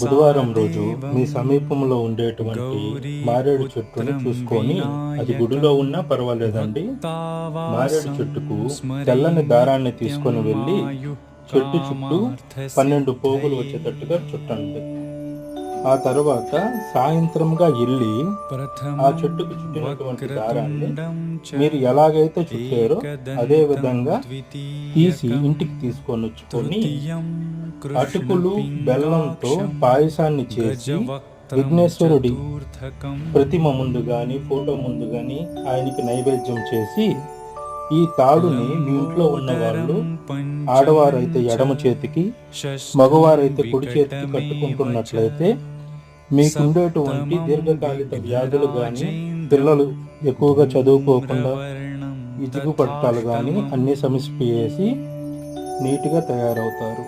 బుధవారం రోజు మీ సమీపంలో ఉండేటువంటి మారేడు చెట్టును చూసుకొని, అది గుడిలో ఉన్నా పర్వాలేదండి, మారేడు చెట్టుకు తెల్లని దారాన్ని తీసుకొని వెళ్ళి చెట్టు చుట్టూ 12 పోగులు వచ్చేటట్టుగా చుట్టండి. ఆ తర్వాత సాయంత్రంగా వెళ్ళి ఆ చెట్టుకు చుట్టినటువంటి దారాన్ని మీరు ఎలాగైతే చుట్టారో అదే విధంగా తీసి ఇంటికి తీసుకొని వచ్చుకొని అటుకులు బెల్లంతో పాయసాన్ని చేసి విఘ్నేశ్వరుడి ప్రతిమ ముందు కానీ ఫోటో ముందు కానీ ఆయనకి నైవేద్యం చేసి, ఈ తాడుని మీ ఇంట్లో ఉన్న వాళ్ళు ఆడవారైతే ఎడమ చేతికి, మగవారైతే కుడి చేతికి కట్టుకుంటున్నట్లయితే మీకుండేటువంటి దీర్ఘకాలిక వ్యాధులు కానీ, పిల్లలు ఎక్కువగా చదువుకోకుండా ఇజుగు పట్టాలు కానీ అన్నీ సమసిపోయేసి నీట్గా తయారవుతారు.